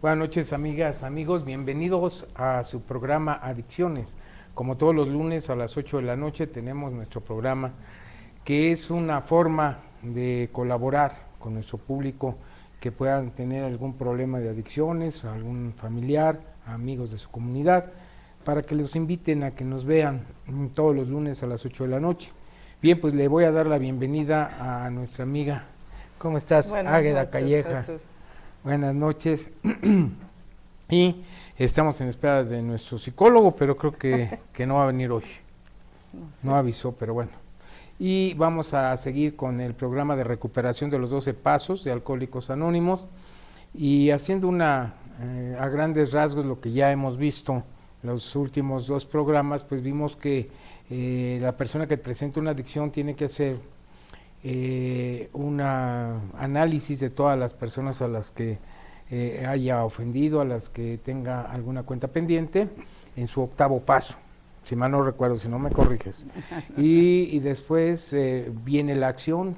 Buenas noches, amigas, amigos, bienvenidos a su programa Adicciones. Como todos los lunes a las 8 de la noche tenemos nuestro programa, que es una forma de colaborar con nuestro público que puedan tener algún problema de adicciones, algún familiar, amigos de su comunidad, para que los inviten a que nos vean todos los lunes a las 8 de la noche. Bien, pues le voy a dar la bienvenida a nuestra amiga. ¿Cómo estás, Buenas Águeda noches, Calleja? Jesús. Buenas noches. Y estamos en espera de nuestro psicólogo, pero creo que no va a venir hoy. No sé. No avisó, pero bueno. Y vamos a seguir con el programa de recuperación de los 12 pasos de Alcohólicos Anónimos y haciendo a grandes rasgos lo que ya hemos visto los últimos dos programas, pues vimos que la persona que presenta una adicción tiene que hacer un análisis de todas las personas a las que haya ofendido, a las que tenga alguna cuenta pendiente, en su octavo paso, si mal no recuerdo, si no me corriges. Y después viene la acción,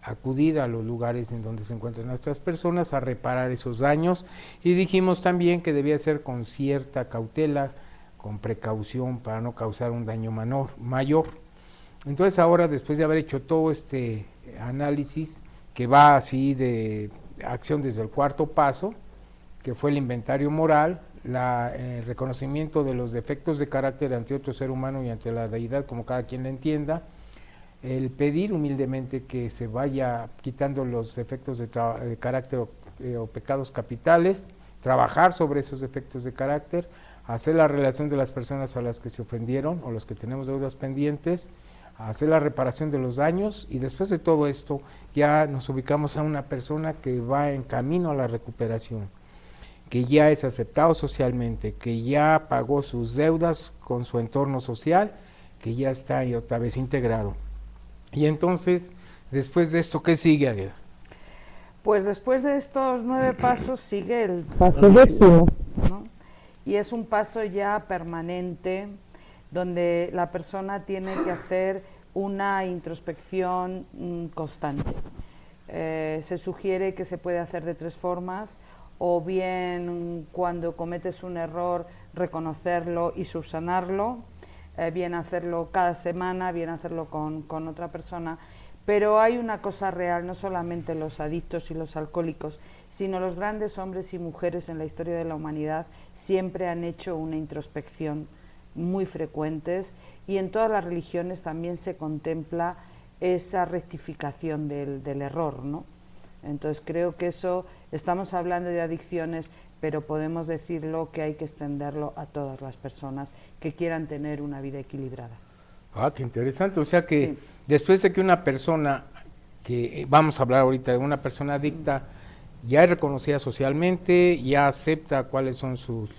acudir a los lugares en donde se encuentran nuestras personas a reparar esos daños, y dijimos también que debía ser con cierta cautela, con precaución para no causar un daño mayor. Entonces ahora, después de haber hecho todo este análisis, que va así de acción desde el cuarto paso, que fue el inventario moral, el reconocimiento de los defectos de carácter ante otro ser humano y ante la deidad, como cada quien la entienda, el pedir humildemente que se vaya quitando los defectos de carácter o pecados capitales, trabajar sobre esos defectos de carácter, hacer la relación de las personas a las que se ofendieron o los que tenemos deudas pendientes, hacer la reparación de los daños, y después de todo esto ya nos ubicamos a una persona que va en camino a la recuperación, que ya es aceptado socialmente, que ya pagó sus deudas con su entorno social, que ya está ahí otra vez integrado. Y entonces, después de esto, ¿qué sigue, Águeda? Pues después de estos 9 pasos sigue el paso décimo, ¿no? Y es un paso ya permanente, donde la persona tiene que hacer una introspección constante. Se sugiere que se puede hacer de 3 formas, o bien cuando cometes un error reconocerlo y subsanarlo, bien hacerlo cada semana, bien hacerlo con otra persona. Pero hay una cosa real, no solamente los adictos y los alcohólicos, sino los grandes hombres y mujeres en la historia de la humanidad siempre han hecho una introspección muy frecuentes, y en todas las religiones también se contempla esa rectificación del error, ¿no? Entonces creo que eso, estamos hablando de adicciones, pero podemos decirlo que hay que extenderlo a todas las personas que quieran tener una vida equilibrada. Ah, qué interesante. O sea que Sí. después de que una persona, que vamos a hablar ahorita de una persona adicta, ya es reconocida socialmente, ya acepta cuáles son sus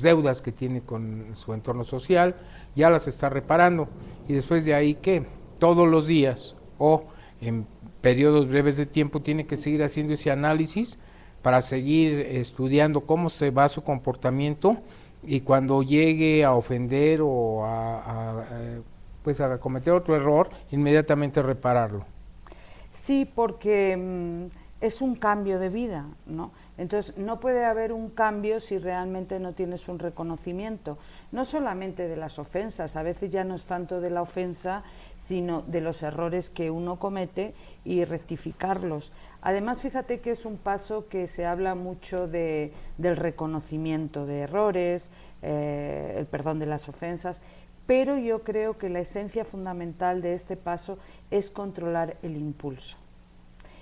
deudas que tiene con su entorno social, ya las está reparando, y después de ahí, ¿qué? Todos los días o en periodos breves de tiempo tiene que seguir haciendo ese análisis para seguir estudiando cómo se va su comportamiento, y cuando llegue a ofender o pues a cometer otro error, inmediatamente repararlo. Sí, porque es un cambio de vida, ¿no? Entonces, no puede haber un cambio si realmente no tienes un reconocimiento, no solamente de las ofensas, a veces ya no es tanto de la ofensa, sino de los errores que uno comete y rectificarlos. Además, fíjate que es un paso que se habla mucho del reconocimiento de errores, el perdón de las ofensas, pero yo creo que la esencia fundamental de este paso es controlar el impulso.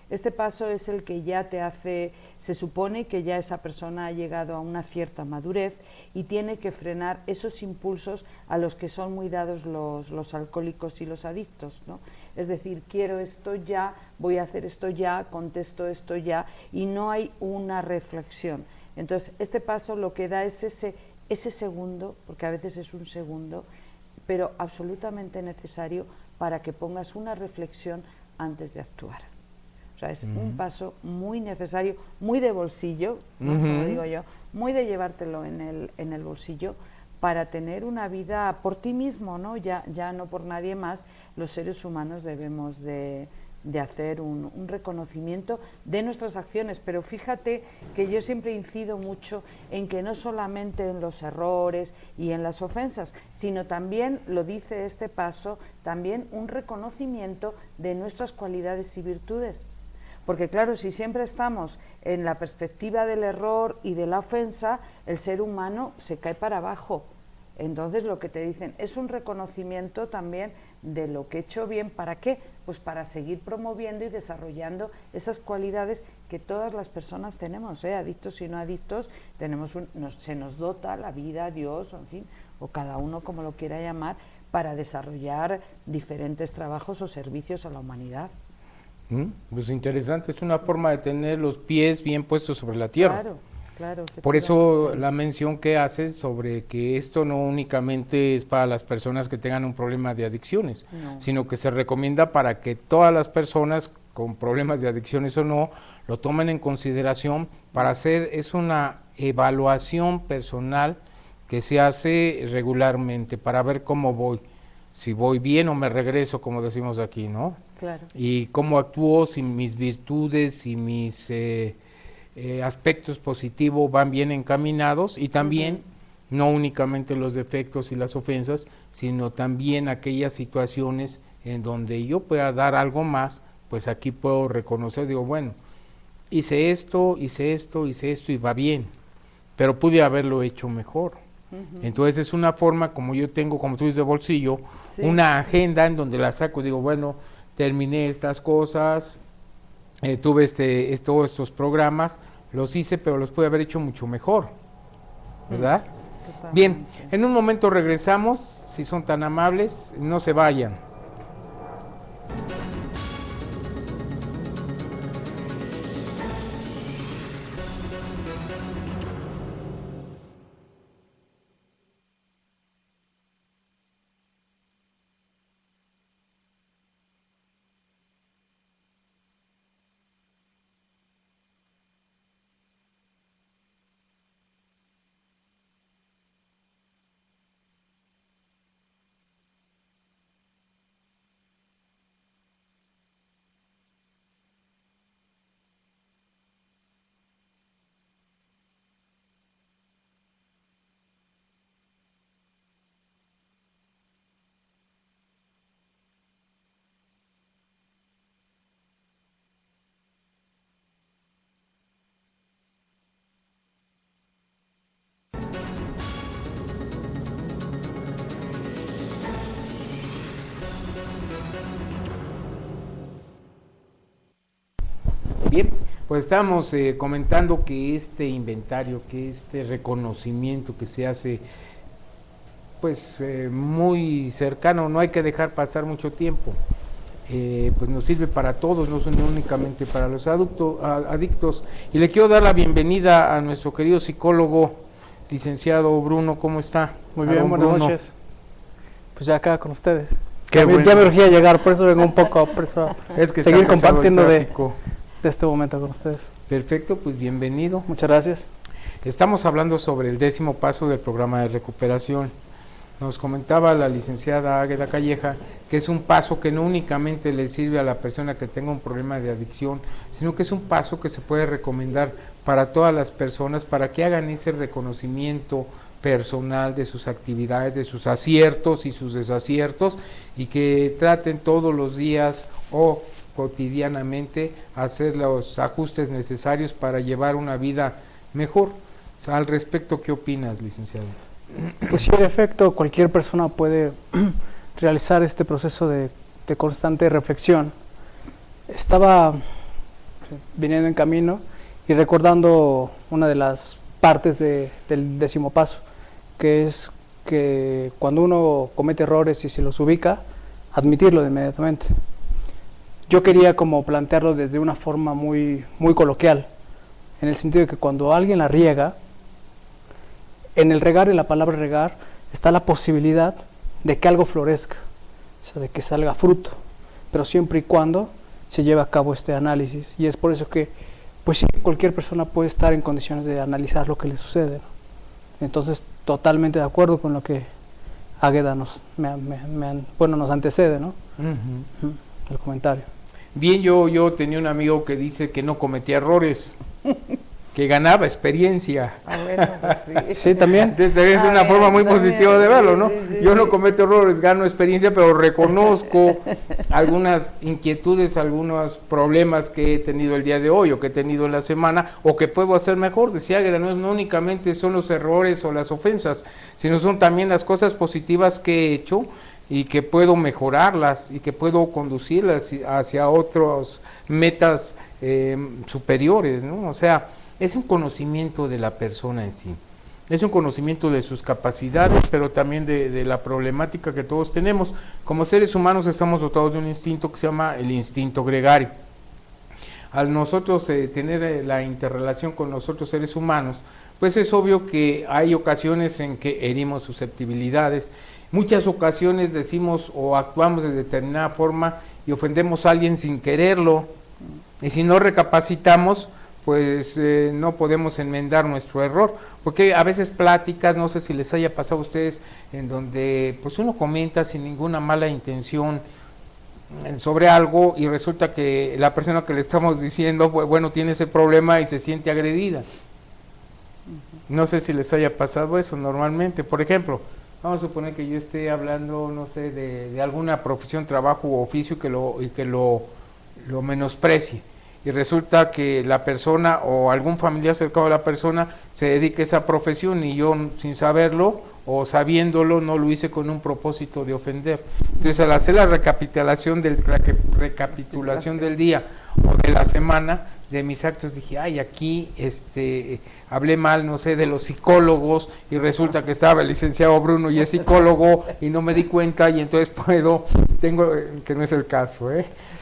Este paso es el que ya te hace, se supone que ya esa persona ha llegado a una cierta madurez y tiene que frenar esos impulsos a los que son muy dados los alcohólicos y los adictos, ¿no? Es decir, quiero esto ya, voy a hacer esto ya, contesto esto ya, y no hay una reflexión. Entonces, este paso lo que da es ese segundo, porque a veces es un segundo, pero absolutamente necesario para que pongas una reflexión antes de actuar. O sea, es un paso muy necesario, muy de bolsillo, ¿no? Como digo yo, muy de llevártelo en el bolsillo para tener una vida por ti mismo, ¿no? Ya no por nadie más. Los seres humanos debemos de de hacer un reconocimiento de nuestras acciones, pero fíjate que yo siempre incido mucho en que no solamente en los errores y en las ofensas, sino también, lo dice este paso, también un reconocimiento de nuestras cualidades y virtudes. Porque claro, si siempre estamos en la perspectiva del error y de la ofensa, el ser humano se cae para abajo. Entonces lo que te dicen es un reconocimiento también de lo que he hecho bien. ¿Para qué? Pues para seguir promoviendo y desarrollando esas cualidades que todas las personas tenemos, adictos y no adictos, se nos dota la vida, Dios, en fin, o cada uno como lo quiera llamar, para desarrollar diferentes trabajos o servicios a la humanidad. Pues interesante, es una forma de tener los pies bien puestos sobre la tierra. Claro, claro. Por eso la mención que haces sobre que esto no únicamente es para las personas que tengan un problema de adicciones, sino que se recomienda para que todas las personas con problemas de adicciones o no, lo tomen en consideración para hacer, es una evaluación personal que se hace regularmente para ver cómo voy, si voy bien o me regreso, como decimos aquí, ¿no? Claro. Y cómo actúo, si mis virtudes y mis aspectos positivos van bien encaminados, y también no únicamente los defectos y las ofensas, sino también aquellas situaciones en donde yo pueda dar algo más, pues aquí puedo reconocer, digo, bueno, hice esto y va bien, pero pude haberlo hecho mejor. Entonces es una forma, como yo tengo, como tú dices, de bolsillo, una agenda en donde la saco, digo, bueno, terminé estas cosas, tuve todos estos programas, los hice, pero los pude haber hecho mucho mejor, ¿verdad? Bien, en un momento regresamos, si son tan amables, no se vayan. Bien, pues estamos comentando que este inventario, que este reconocimiento que se hace, pues muy cercano, no hay que dejar pasar mucho tiempo, pues nos sirve para todos, no únicamente para los adictos. Y le quiero dar la bienvenida a nuestro querido psicólogo, licenciado Bruno, ¿cómo está? Muy bien, buenas noches. Pues ya acá con ustedes. Qué bueno. Ya me urgía llegar, por eso vengo un poco es que seguir compartiendo de este momento con ustedes. Perfecto, pues bienvenido. Muchas gracias. Estamos hablando sobre el 10º paso del programa de recuperación. Nos comentaba la licenciada Águeda Calleja que es un paso que no únicamente le sirve a la persona que tenga un problema de adicción, sino que es un paso que se puede recomendar para todas las personas para que hagan ese reconocimiento personal de sus actividades, de sus aciertos y sus desaciertos, y que traten todos los días o cotidianamente hacer los ajustes necesarios para llevar una vida mejor. O sea, al respecto, ¿qué opinas, licenciado? Pues sí, en efecto, cualquier persona puede realizar este proceso de constante reflexión. Estaba viniendo en camino y recordando una de las partes del 10º paso, que es que cuando uno comete errores y se los ubica, admitirlo inmediatamente. Yo quería como plantearlo desde una forma muy coloquial, en el sentido de que cuando alguien la riega, en el regar, en la palabra regar, está la posibilidad de que algo florezca, o sea, de que salga fruto, pero siempre y cuando se lleve a cabo este análisis. Y es por eso que, pues sí, cualquier persona puede estar en condiciones de analizar lo que le sucede, ¿no? Entonces, totalmente de acuerdo con lo que Águeda nos antecede, ¿no? El comentario. Bien, yo tenía un amigo que dice que no cometía errores, que ganaba experiencia. Bueno, pues sí. Sí, también. Es una forma muy positiva de verlo, ¿no? Sí, Yo no cometo errores, gano experiencia, pero reconozco algunas inquietudes, algunos problemas que he tenido el día de hoy o que he tenido en la semana o que puedo hacer mejor. Decía Águeda, no únicamente son los errores o las ofensas, sino son también las cosas positivas que he hecho y que puedo mejorarlas y que puedo conducirlas hacia otras metas superiores, ¿no? O sea, es un conocimiento de la persona en sí, es un conocimiento de sus capacidades, pero también de la problemática que todos tenemos. Como seres humanos estamos dotados de un instinto que se llama el instinto gregario. Al nosotros tener la interrelación con los otros seres humanos, pues es obvio que hay ocasiones en que herimos susceptibilidades, muchas ocasiones decimos o actuamos de determinada forma y ofendemos a alguien sin quererlo, y si no recapacitamos, pues no podemos enmendar nuestro error, porque a veces pláticas, no sé si les haya pasado a ustedes, en donde pues uno comenta sin ninguna mala intención sobre algo y resulta que la persona que le estamos diciendo, pues, bueno, tiene ese problema y se siente agredida. No sé si les haya pasado eso normalmente. Por ejemplo, vamos a suponer que yo esté hablando, no sé, de alguna profesión, trabajo u oficio y que lo menosprecie. Y resulta que la persona o algún familiar cercano a la persona se dedica a esa profesión y yo sin saberlo o sabiéndolo no lo hice con un propósito de ofender. Entonces al hacer la recapitulación del día o de la semana de mis actos dije, ay, aquí hablé mal, no sé, de los psicólogos y resulta que estaba el licenciado Bruno y es psicólogo y no me di cuenta y entonces tengo, que no es el caso,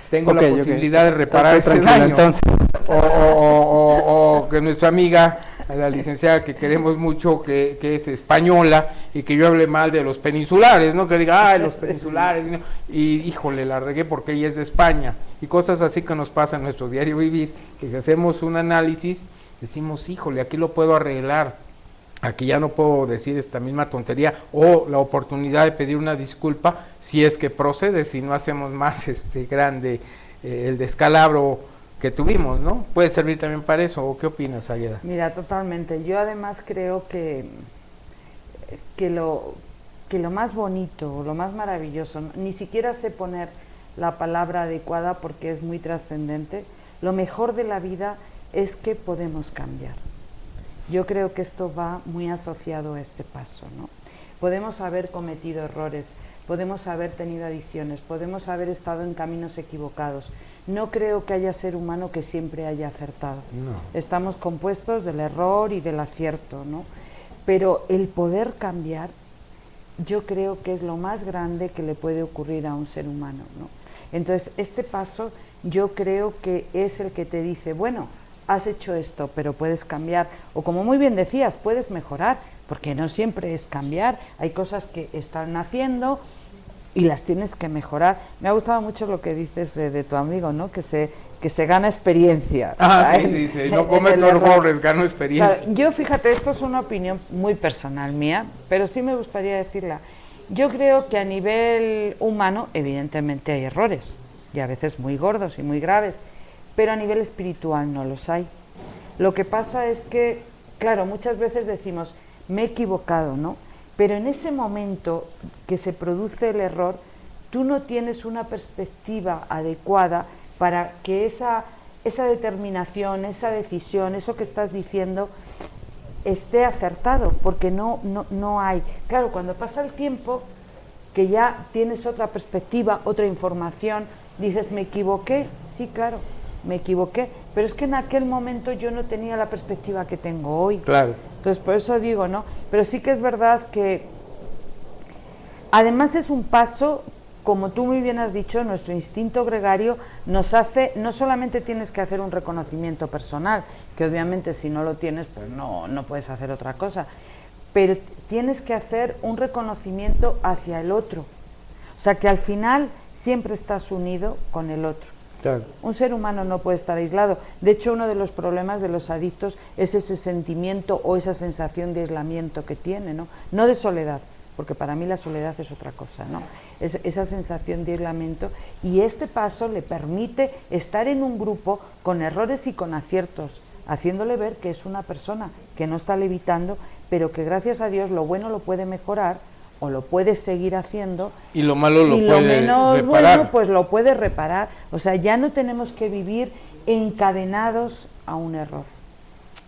tengo la posibilidad de reparar ese daño. Entonces. O que nuestra amiga, la licenciada que queremos mucho, que es española, y que yo hable mal de los peninsulares, ¿no? Que diga, ay, los peninsulares, ¿no? Y híjole, la regué porque ella es de España. Y cosas así que nos pasa en nuestro diario vivir, que si hacemos un análisis, decimos, híjole, aquí lo puedo arreglar. Aquí ya no puedo decir esta misma tontería o la oportunidad de pedir una disculpa si es que procede, si no hacemos más grande el descalabro que tuvimos, ¿no? Puede servir también para eso, ¿o qué opinas, Águeda? Mira, totalmente. Yo además creo que lo más bonito, lo más maravilloso, ni siquiera sé poner la palabra adecuada porque es muy trascendente, lo mejor de la vida es que podemos cambiar. Yo creo que esto va muy asociado a este paso, ¿no? Podemos haber cometido errores, podemos haber tenido adicciones, podemos haber estado en caminos equivocados. No creo que haya ser humano que siempre haya acertado. No. Estamos compuestos del error y del acierto, ¿no? Pero el poder cambiar, yo creo que es lo más grande que le puede ocurrir a un ser humano, ¿no? Entonces, este paso yo creo que es el que te dice, bueno, has hecho esto, pero puedes cambiar, o como muy bien decías, puedes mejorar, porque no siempre es cambiar, hay cosas que están haciendo y las tienes que mejorar. Me ha gustado mucho lo que dices de tu amigo, ¿no? Que se gana experiencia. Sí, dice, no cometo errores, gano experiencia. Claro, yo, fíjate, esto es una opinión muy personal mía, pero sí me gustaría decirla. Yo creo que a nivel humano, evidentemente hay errores, y a veces muy gordos y muy graves, pero a nivel espiritual no los hay. Lo que pasa es que, claro, muchas veces decimos, me he equivocado, ¿no? Pero en ese momento que se produce el error, tú no tienes una perspectiva adecuada para que esa determinación, esa decisión, eso que estás diciendo, esté acertado, porque no hay. Claro, cuando pasa el tiempo, que ya tienes otra perspectiva, otra información, dices, me equivoqué, sí, claro, me equivoqué, pero es que en aquel momento yo no tenía la perspectiva que tengo hoy. Claro. Entonces, por eso digo, ¿no? Pero sí que es verdad que, además es un paso, como tú muy bien has dicho, nuestro instinto gregario nos hace, no solamente tienes que hacer un reconocimiento personal, que obviamente si no lo tienes, pues no puedes hacer otra cosa, pero tienes que hacer un reconocimiento hacia el otro. O sea, que al final siempre estás unido con el otro. Claro. Un ser humano no puede estar aislado. De hecho, uno de los problemas de los adictos es ese sentimiento o esa sensación de aislamiento que tiene, ¿no? No de soledad, porque para mí la soledad es otra cosa, ¿no? Es esa sensación de aislamiento, y este paso le permite estar en un grupo con errores y con aciertos, haciéndole ver que es una persona que no está levitando, pero que gracias a Dios lo bueno lo puede mejorar o lo puede seguir haciendo, y lo malo lo y puede lo menos reparar. bueno pues lo puede reparar. O sea, ya no tenemos que vivir encadenados a un error.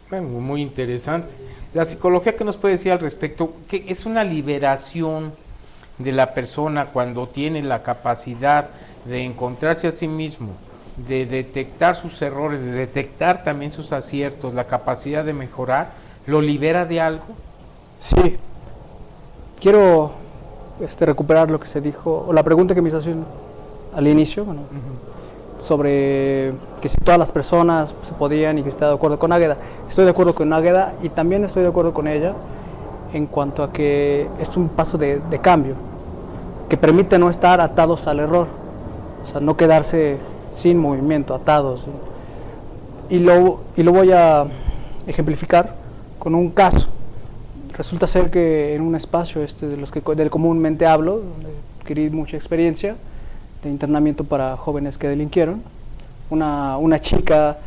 Bueno, muy interesante. La psicología, ¿qué nos puede decir al respecto? Que es una liberación de la persona cuando tiene la capacidad de encontrarse a sí mismo, de detectar sus errores, de detectar también sus aciertos, la capacidad de mejorar, ¿lo libera de algo? Sí, quiero recuperar lo que se dijo, o la pregunta que me hizo al inicio, bueno, sobre que si todas las personas se podían y que está de acuerdo con Águeda. Estoy de acuerdo con Águeda y también estoy de acuerdo con ella en cuanto a que es un paso de cambio, que permite no estar atados al error, o sea, no quedarse sin movimiento, atados. Y lo voy a ejemplificar con un caso. Resulta ser que en un espacio de los que comúnmente hablo, donde adquirí mucha experiencia de internamiento para jóvenes que delinquieron, una chica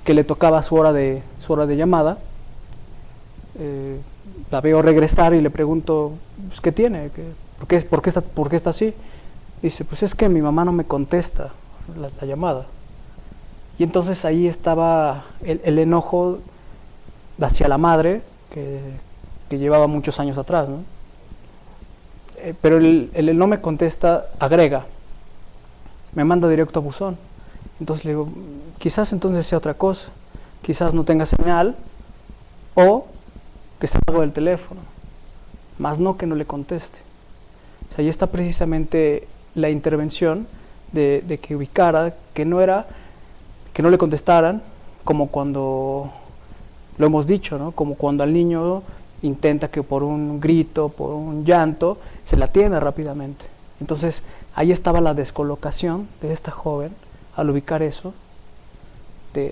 que le tocaba su hora de llamada, la veo regresar y le pregunto, pues, ¿qué tiene? ¿Por qué está así? Dice, pues es que mi mamá no me contesta la llamada. Y entonces ahí estaba el enojo hacia la madre, que llevaba muchos años atrás, ¿no? Pero el no me contesta agrega, me manda directo a buzón. Entonces le digo, quizás entonces sea otra cosa, quizás no tenga señal o que esté apagado el teléfono, más no que no le conteste. O sea, ahí está precisamente la intervención de que ubicara que no le contestaran, como cuando lo hemos dicho, ¿no? Como cuando al niño intenta que por un grito, por un llanto, se la atienda rápidamente. Entonces, ahí estaba la descolocación de esta joven al ubicar eso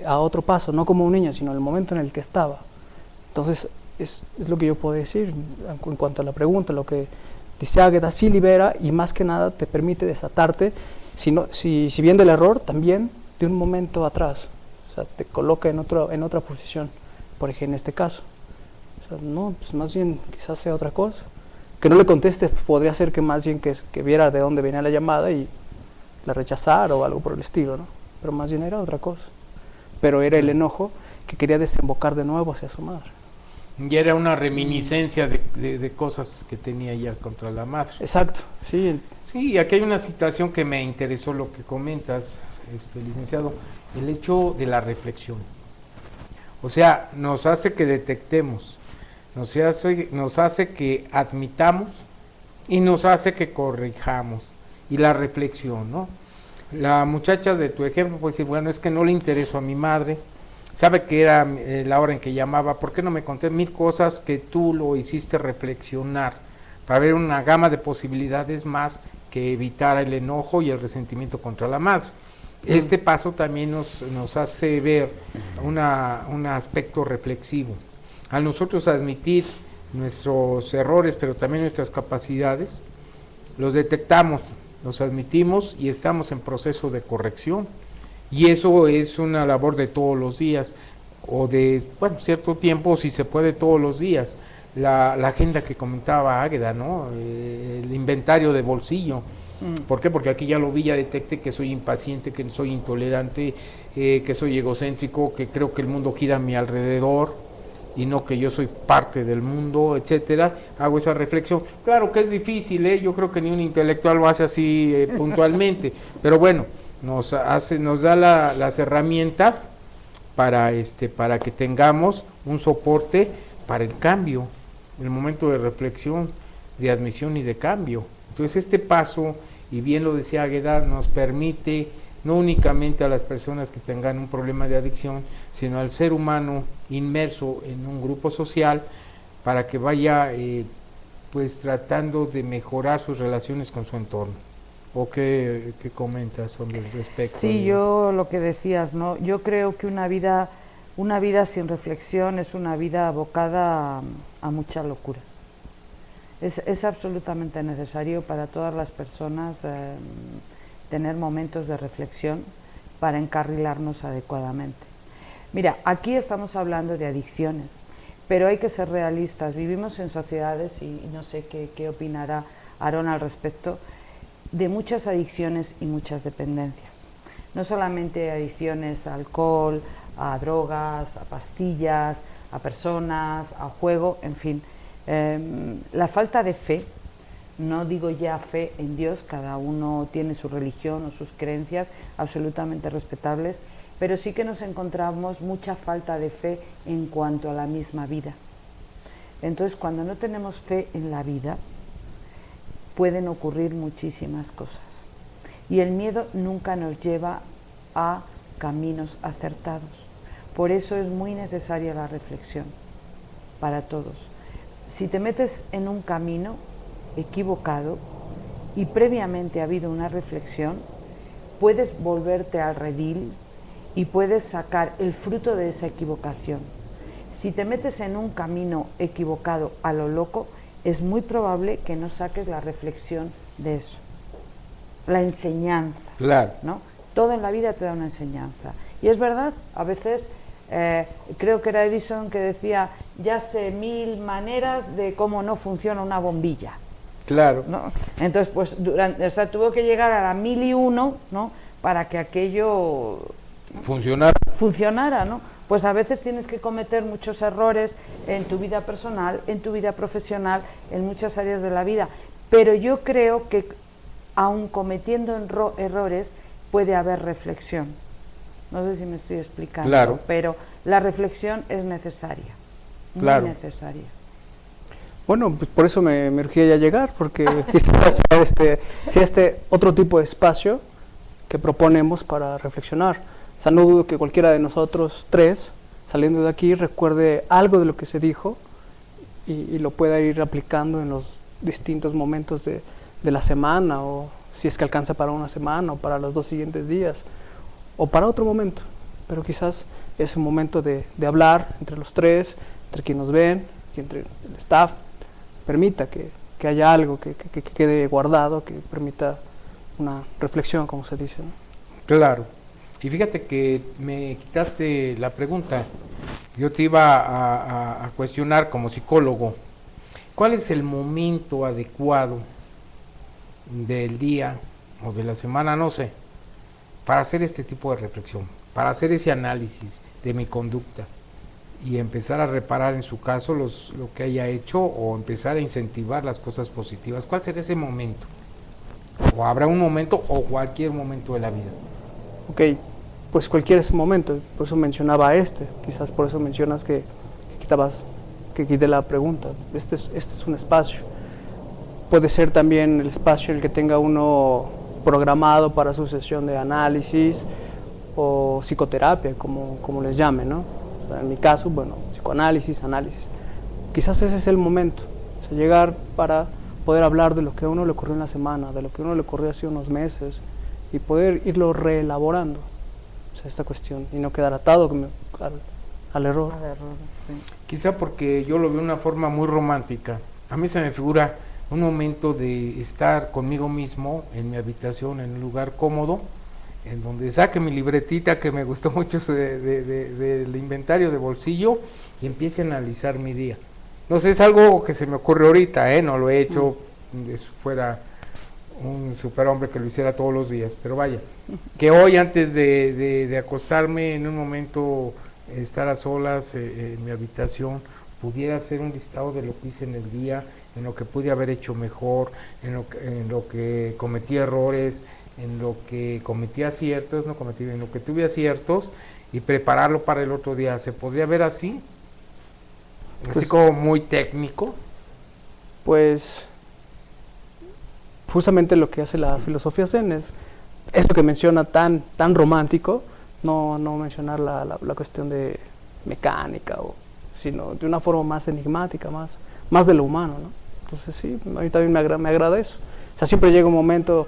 a otro paso, no como un niño, sino el momento en el que estaba. Entonces, es lo que yo puedo decir en cuanto a la pregunta. Lo que dice Águeda, sí libera y más que nada te permite desatarte, si viendo el error, también de un momento atrás. O sea, te coloca en otra posición, por ejemplo, en este caso. O sea, no, pues más bien quizás sea otra cosa. Que no le conteste podría ser que más bien que viera de dónde venía la llamada y la rechazara o algo por el estilo, ¿no? Pero más bien era otra cosa. Pero era el enojo que quería desembocar de nuevo hacia su madre. Y era una reminiscencia de cosas que tenía ya contra la madre. Exacto, sí. Sí, aquí hay una situación que me interesó lo que comentas, licenciado, el hecho de la reflexión. O sea, nos hace que detectemos, nos hace que admitamos y nos hace que corrijamos. Y la reflexión, ¿no? La muchacha de tu ejemplo puede decir, bueno, es que no le interesó a mi madre, sabe que era la hora en que llamaba, ¿por qué no me conté 1000 cosas que tú lo hiciste reflexionar? Para ver una gama de posibilidades más que evitar el enojo y el resentimiento contra la madre. Este paso también nos hace ver un aspecto reflexivo. Al nosotros admitir nuestros errores, pero también nuestras capacidades, los detectamos, los admitimos y estamos en proceso de corrección. Y eso es una labor de todos los días, o de, bueno, cierto tiempo, si se puede, todos los días. La agenda que comentaba Águeda, ¿no? El inventario de bolsillo. ¿Por qué? Porque aquí ya lo vi, ya detecté que soy impaciente, que soy intolerante, que soy egocéntrico, que creo que el mundo gira a mi alrededor y no que yo soy parte del mundo, etcétera. Hago esa reflexión. Claro que es difícil, yo creo que ni un intelectual lo hace así puntualmente, pero bueno, nos da las herramientas para que tengamos un soporte para el cambio, el momento de reflexión, de admisión y de cambio. Entonces este paso, y bien lo decía Águeda, nos permite no únicamente a las personas que tengan un problema de adicción, sino al ser humano inmerso en un grupo social para que vaya pues tratando de mejorar sus relaciones con su entorno. ¿O qué comentas sobre el respecto? Sí, yo lo que decías, ¿no? Yo creo que una vida sin reflexión es una vida abocada a mucha locura. Es absolutamente necesario para todas las personas tener momentos de reflexión para encarrilarnos adecuadamente. Mira, aquí estamos hablando de adicciones, pero hay que ser realistas. Vivimos en sociedades, y no sé qué opinará Aarón al respecto, de muchas adicciones y muchas dependencias. No solamente adicciones a alcohol, a drogas, a pastillas, a personas, a juego, en fin. La falta de fe, no digo ya fe en Dios, cada uno tiene su religión o sus creencias absolutamente respetables, pero sí que nos encontramos mucha falta de fe en cuanto a la misma vida. Entonces, cuando no tenemos fe en la vida, pueden ocurrir muchísimas cosas. Y el miedo nunca nos lleva a caminos acertados. Por eso es muy necesaria la reflexión para todos. Si te metes en un camino equivocado y previamente ha habido una reflexión, puedes volverte al redil y puedes sacar el fruto de esa equivocación. Si te metes en un camino equivocado a lo loco, es muy probable que no saques la reflexión de eso, la enseñanza. Claro. ¿No? Todo en la vida te da una enseñanza. Y es verdad, a veces creo que era Edison que decía, ya sé 1000 maneras de cómo no funciona una bombilla. Claro. ¿No? Entonces, pues tuvo que llegar a la 1001, ¿no? Para que aquello funcionara, ¿no? Pues a veces tienes que cometer muchos errores en tu vida personal, en tu vida profesional, en muchas áreas de la vida. Pero yo creo que aun cometiendo errores puede haber reflexión. No sé si me estoy explicando, claro, pero la reflexión es necesaria, muy claro, necesaria. Bueno, pues por eso me urgía ya llegar, porque quizás sea este otro tipo de espacio que proponemos para reflexionar. O sea, no dudo que cualquiera de nosotros tres, saliendo de aquí, recuerde algo de lo que se dijo y lo pueda ir aplicando en los distintos momentos de la semana, o si es que alcanza para una semana, o para los 2 siguientes días, o para otro momento. Pero quizás es un momento de hablar entre los tres, entre quienes nos ven, y entre el staff, permita que haya algo que quede guardado, que permita una reflexión, como se dice, ¿no? Claro. Y fíjate que me quitaste la pregunta. Yo te iba a cuestionar como psicólogo, ¿cuál es el momento adecuado del día o de la semana, no sé, para hacer este tipo de reflexión, para hacer ese análisis de mi conducta y empezar a reparar en su caso lo que haya hecho, o empezar a incentivar las cosas positivas? ¿Cuál será ese momento? ¿O habrá un momento o cualquier momento de la vida? Ok, pues cualquier momento, por eso mencionaba quizás por eso mencionas que quité la pregunta. Este es un espacio. Puede ser también el espacio en el que tenga uno programado para su sesión de análisis o psicoterapia, como les llame, ¿no? O sea, en mi caso, bueno, psicoanálisis, análisis. Quizás ese es el momento, o sea, llegar para poder hablar de lo que a uno le ocurrió en la semana, de lo que a uno le ocurrió hace unos meses, y poder irlo reelaborando, o sea, esta cuestión, y no quedar atado al error. Sí. Quizá porque yo lo veo de una forma muy romántica. A mí se me figura un momento de estar conmigo mismo en mi habitación, en un lugar cómodo, en donde saque mi libretita que me gustó mucho del inventario de bolsillo, y empiece a analizar mi día. No sé, es algo que se me ocurre ahorita, no lo he hecho, fuera un superhombre que lo hiciera todos los días, pero vaya, que hoy antes de acostarme, en un momento estar a solas en mi habitación, pudiera hacer un listado de lo que hice en el día, en lo que pude haber hecho mejor, en lo que cometí errores, en lo que cometí aciertos, en lo que tuve aciertos, y prepararlo para el otro día. ¿Se podría ver así? Así Pues, como muy técnico. Pues justamente lo que hace la filosofía Zen es eso que menciona tan romántico, no mencionar la cuestión de mecánica, sino de una forma más enigmática, más de lo humano, ¿no? Entonces sí, a mí también me agrada eso. O sea, siempre llega un momento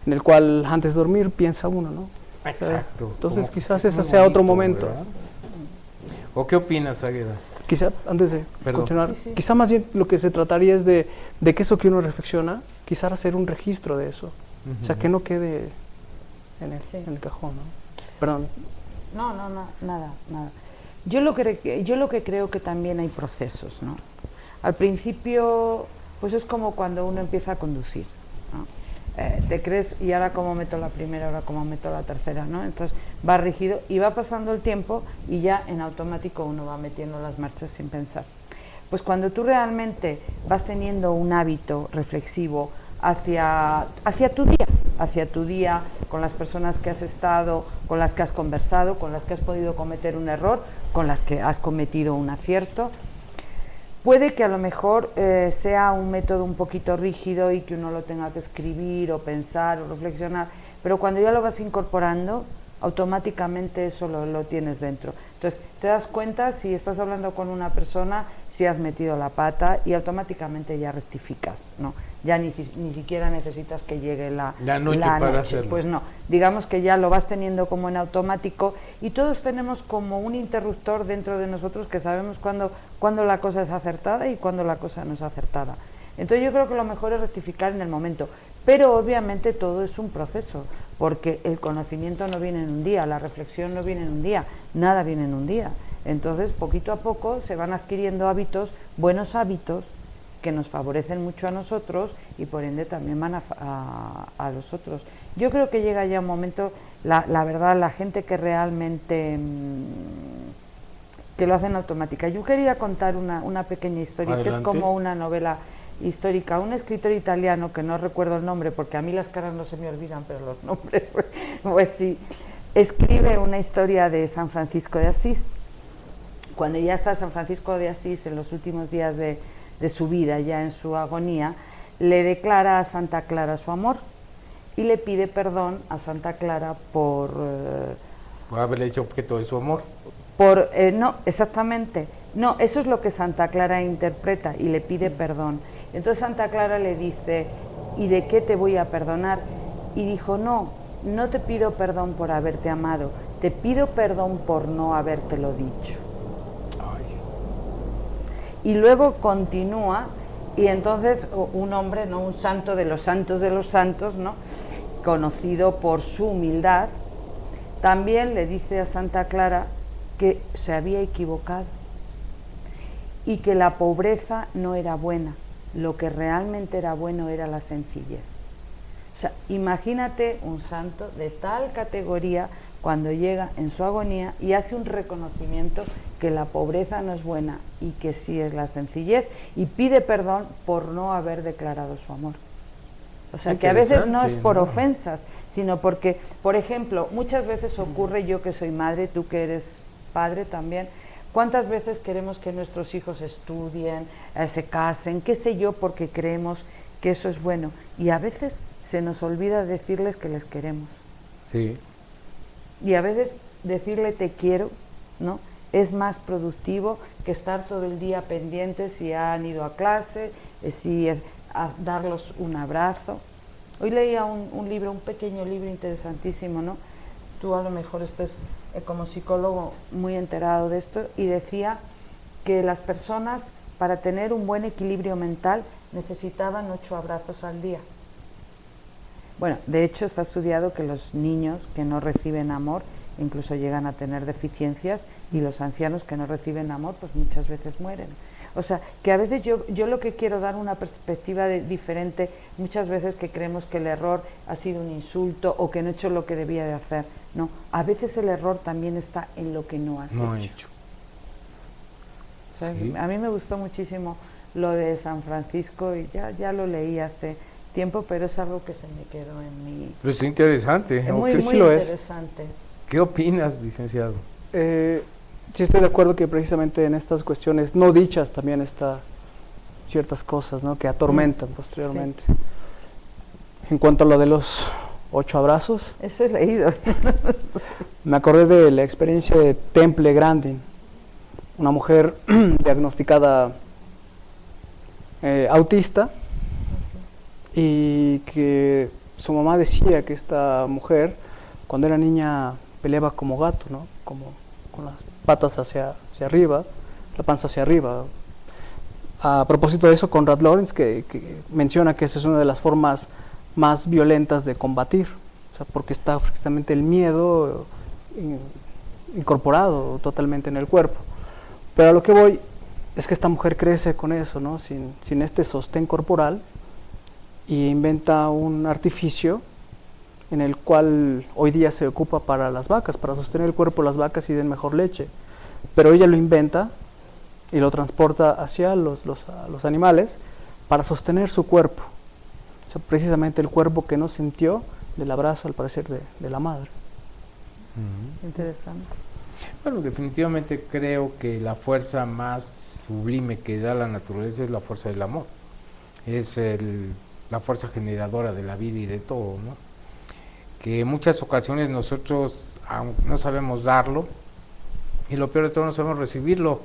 en el cual antes de dormir piensa uno, ¿no? Exacto. Entonces Como quizás que es ese muy sea otro bonito, momento. ¿verdad? ¿O qué opinas, Águeda? quizá, antes de Perdón. continuar, Sí, sí. quizá más bien lo que se trataría es de que eso que uno reflexiona, quizá hacer un registro de eso. O sea, que no quede Sí. en el cajón, ¿no? Perdón. No, nada. Yo lo que creo que también hay procesos, ¿no? Al principio, pues es como cuando uno empieza a conducir, ¿no? Te crees, y ahora cómo meto la primera, ahora cómo meto la tercera, ¿no? Entonces va rígido y va pasando el tiempo y ya en automático uno va metiendo las marchas sin pensar. Pues cuando tú realmente vas teniendo un hábito reflexivo hacia tu día, con las personas que has estado, con las que has conversado, con las que has podido cometer un error, con las que has cometido un acierto, puede que a lo mejor sea un método un poquito rígido y que uno lo tenga que escribir o pensar o reflexionar, pero cuando ya lo vas incorporando, automáticamente eso lo tienes dentro. Entonces, te das cuenta si estás hablando con una persona, si has metido la pata y automáticamente ya rectificas, ¿no? Ya ni siquiera necesitas que llegue la noche para hacerlo. Pues no, digamos que ya lo vas teniendo como en automático y todos tenemos como un interruptor dentro de nosotros que sabemos cuándo la cosa es acertada y cuándo la cosa no es acertada. Entonces yo creo que lo mejor es rectificar en el momento, pero obviamente todo es un proceso, porque el conocimiento no viene en un día, la reflexión no viene en un día, nada viene en un día. Entonces poquito a poco se van adquiriendo hábitos, buenos hábitos, que nos favorecen mucho a nosotros y por ende también van a los otros. Yo creo que llega ya un momento, la verdad, la gente que realmente que lo hace en automática. Yo quería contar una pequeña historia. Adelante. Que es como una novela histórica. Un escritor italiano, que no recuerdo el nombre porque a mí las caras no se me olvidan, pero los nombres, pues sí, escribe una historia de San Francisco de Asís. Cuando ya está San Francisco de Asís en los últimos días de su vida, ya en su agonía, le declara a Santa Clara su amor y le pide perdón a Santa Clara por haberle hecho objeto de su amor. No, exactamente, no, eso es lo que Santa Clara interpreta y le pide perdón. Entonces Santa Clara le dice, ¿y de qué te voy a perdonar? Y dijo, no te pido perdón por haberte amado, te pido perdón por no habértelo dicho. Y luego continúa, y entonces un hombre, ¿no?, un santo de los santos, ¿no?, conocido por su humildad, también le dice a Santa Clara que se había equivocado y que la pobreza no era buena, lo que realmente era bueno era la sencillez. O sea, imagínate un santo de tal categoría cuando llega en su agonía y hace un reconocimiento que la pobreza no es buena y que sí es la sencillez, y pide perdón por no haber declarado su amor. O sea, que a veces no es por ofensas, sino porque, por ejemplo, muchas veces ocurre, yo que soy madre, tú que eres padre también, ¿cuántas veces queremos que nuestros hijos estudien, se casen, qué sé yo, porque creemos que eso es bueno? Y a veces se nos olvida decirles que les queremos. Sí. Y a veces decirle te quiero, ¿no?, es más productivo que estar todo el día pendientes si han ido a clase, si a darlos un abrazo. Hoy leía un libro, un pequeño libro interesantísimo, ¿no? Tú a lo mejor estés como psicólogo muy enterado de esto, y decía que las personas, para tener un buen equilibrio mental, necesitaban 8 abrazos al día. Bueno, de hecho está estudiado que los niños que no reciben amor incluso llegan a tener deficiencias, y los ancianos que no reciben amor pues muchas veces mueren. O sea, que a veces yo lo que quiero dar una perspectiva diferente, muchas veces que creemos que el error ha sido un insulto o que no he hecho lo que debía de hacer. No, a veces el error también está en lo que no has hecho. O sea, sí. A mí me gustó muchísimo lo de San Francisco y ya lo leí hace tiempo, pero es algo que se me quedó en mi... Pero es interesante. Es muy interesante. ¿Qué opinas, licenciado? Sí, estoy de acuerdo que precisamente en estas cuestiones no dichas también está ciertas cosas, ¿no?, que atormentan posteriormente. Sí. En cuanto a lo de los 8 abrazos, eso he leído. Me acordé de la experiencia de Temple Grandin, una mujer diagnosticada autista, y que su mamá decía que esta mujer, cuando era niña, peleaba como gato, ¿no?, como con las patas hacia arriba, la panza hacia arriba. A propósito de eso, Conrad Lorenz, que menciona que esa es una de las formas más violentas de combatir, o sea, porque está precisamente el miedo incorporado totalmente en el cuerpo. Pero a lo que voy es que esta mujer crece con eso, ¿no? Sin este sostén corporal, y inventa un artificio en el cual hoy día se ocupa para las vacas, para sostener el cuerpo de las vacas y den mejor leche. Pero ella lo inventa y lo transporta hacia los animales para sostener su cuerpo. O sea, precisamente el cuerpo que no sintió del abrazo, al parecer, de la madre. Interesante. Bueno, definitivamente creo que la fuerza más sublime que da la naturaleza es la fuerza del amor. Es la fuerza generadora de la vida y de todo, ¿no? Que en muchas ocasiones nosotros no sabemos darlo, y lo peor de todo, no sabemos recibirlo.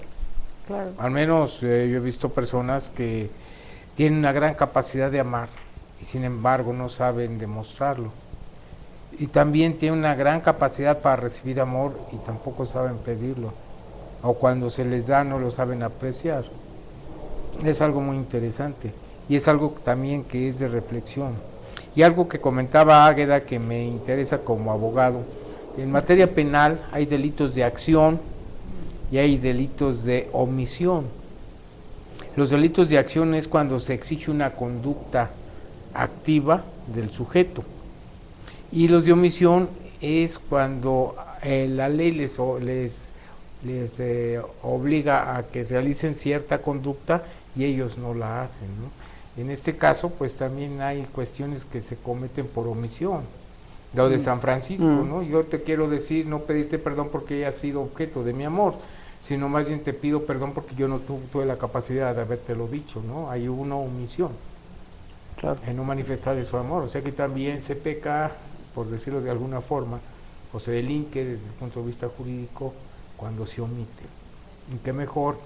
Claro. Al menos yo he visto personas que tienen una gran capacidad de amar y sin embargo no saben demostrarlo. Y también tienen una gran capacidad para recibir amor y tampoco saben pedirlo. O cuando se les da no lo saben apreciar. Es algo muy interesante y es algo también que es de reflexión. Y algo que comentaba Águeda que me interesa como abogado. En materia penal hay delitos de acción y hay delitos de omisión. Los delitos de acción es cuando se exige una conducta activa del sujeto, y los de omisión es cuando la ley les obliga a que realicen cierta conducta y ellos no la hacen, ¿no? En este caso pues también hay cuestiones que se cometen por omisión. Lo de San Francisco, ¿no? Yo te quiero decir, no pedirte perdón porque haya sido objeto de mi amor, sino más bien te pido perdón porque yo no tuve la capacidad de habértelo dicho, ¿no? Hay una omisión, Claro. en no manifestarle su amor. O sea que también se peca, por decirlo de alguna forma, o se delinque desde el punto de vista jurídico cuando se omite. Y qué mejor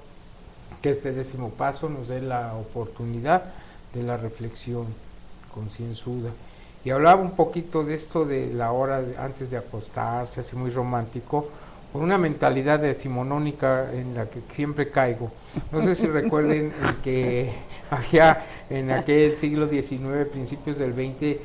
que este 10º paso nos dé la oportunidad de la reflexión concienzuda. Y hablaba un poquito de esto de la hora antes de acostarse, así muy romántico, con una mentalidad decimonónica en la que siempre caigo. No sé si recuerden que allá en aquel siglo XIX, principios del XX,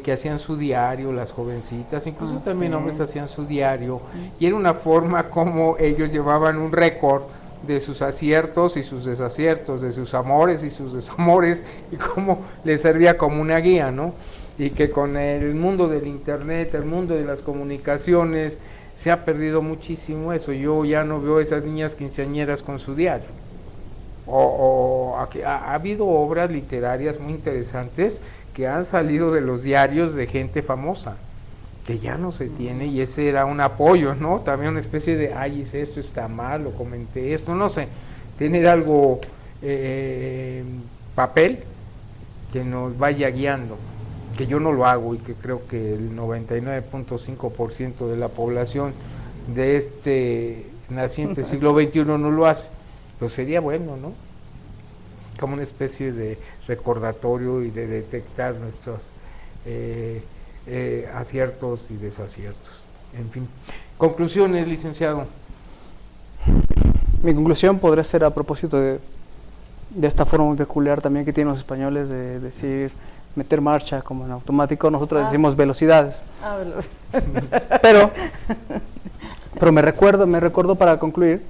que hacían su diario, las jovencitas, incluso también hombres hacían su diario, y era una forma como ellos llevaban un récord de sus aciertos y sus desaciertos, de sus amores y sus desamores, y cómo les servía como una guía, ¿no? Y que con el mundo del internet, el mundo de las comunicaciones, se ha perdido muchísimo eso. Yo ya no veo esas niñas quinceañeras con su diario. Ha habido obras literarias muy interesantes que han salido de los diarios de gente famosa, que ya no se tiene, y ese era un apoyo, ¿no? También una especie de, ay, hice esto, está mal, o comenté esto, no sé, tener algo, papel que nos vaya guiando, que yo no lo hago y que creo que el 99.5% de la población de este naciente siglo XXI no lo hace, pero sería bueno, ¿no? Como una especie de recordatorio y de detectar nuestros aciertos y desaciertos. En fin, conclusiones, licenciado. Mi conclusión podría ser a propósito de esta forma muy peculiar también que tienen los españoles de decir meter marcha como en automático. Nosotros decimos velocidades. Pero me recuerdo para concluir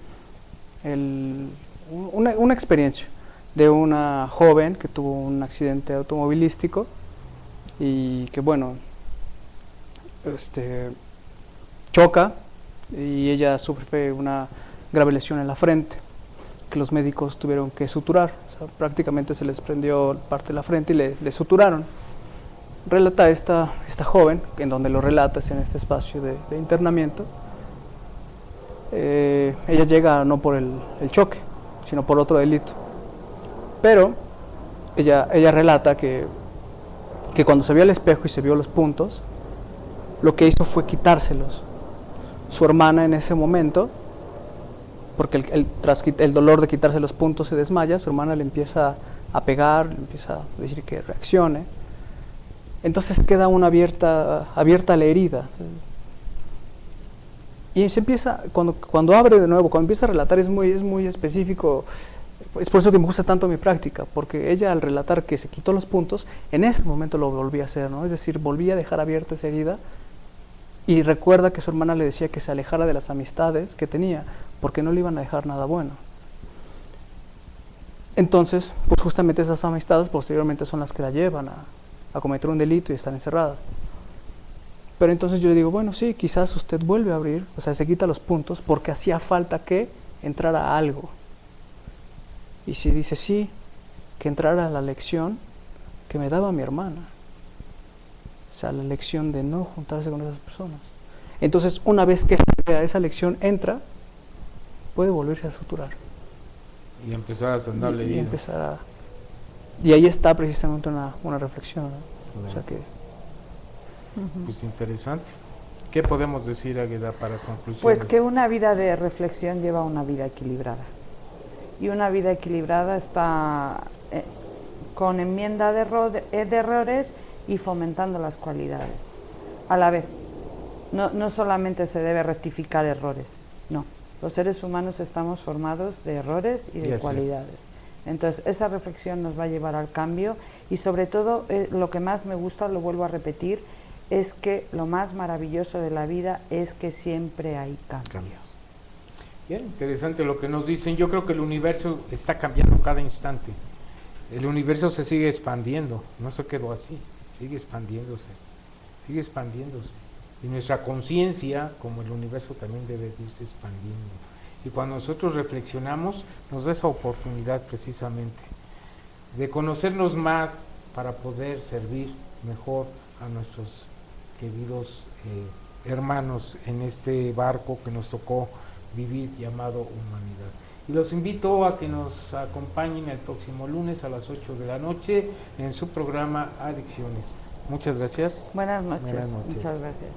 una experiencia de una joven que tuvo un accidente automovilístico y que choca, y ella sufre una grave lesión en la frente que los médicos tuvieron que suturar. O sea, prácticamente se les prendió parte de la frente y le suturaron. Relata esta joven, en donde lo relata es en este espacio de internamiento. Ella llega no por el choque, sino por otro delito. Pero ella relata que cuando se vio al espejo y se vio los puntos, lo que hizo fue quitárselos. Su hermana en ese momento, porque tras el dolor de quitarse los puntos se desmaya, su hermana le empieza a pegar, le empieza a decir que reaccione. Entonces queda una abierta la herida. Y se empieza, cuando abre de nuevo, cuando empieza a relatar es muy específico. Es por eso que me gusta tanto mi práctica, porque ella al relatar que se quitó los puntos, en ese momento lo volví a hacer, ¿no? Es decir, volví a dejar abierta esa herida y recuerda que su hermana le decía que se alejara de las amistades que tenía, porque no le iban a dejar nada bueno. Entonces, pues justamente esas amistades posteriormente son las que la llevan a cometer un delito y estar encerrada. Pero entonces yo le digo, bueno, sí, quizás usted vuelve a abrir, o sea, se quita los puntos porque hacía falta que entrara algo. Y si dice sí, que entrara a la lección que me daba mi hermana. O sea, la lección de no juntarse con esas personas. Entonces, una vez que esa lección entra, puede volverse a suturar. Y empezar a andarle y empezar a... Y ahí está precisamente una reflexión, ¿no? Claro. O sea que... Pues interesante. ¿Qué podemos decir, Águeda, para conclusiones? Pues que una vida de reflexión lleva a una vida equilibrada. Y una vida equilibrada está con enmienda de errores y fomentando las cualidades a la vez. No solamente se debe rectificar errores, no. Los seres humanos estamos formados de errores y de cualidades. Entonces, esa reflexión nos va a llevar al cambio y sobre todo, lo que más me gusta, lo vuelvo a repetir, es que lo más maravilloso de la vida es que siempre hay cambios. Bien, interesante lo que nos dicen. Yo creo que el universo está cambiando cada instante. El universo se sigue expandiendo, no se quedó así, sigue expandiéndose. Y nuestra conciencia, como el universo, también debe irse expandiendo. Y cuando nosotros reflexionamos, nos da esa oportunidad precisamente de conocernos más para poder servir mejor a nuestros queridos hermanos en este barco que nos tocó vivir llamado humanidad. Y los invito a que nos acompañen el próximo lunes a las 8 de la noche en su programa Adicciones. Muchas gracias. Buenas noches. Muchas gracias.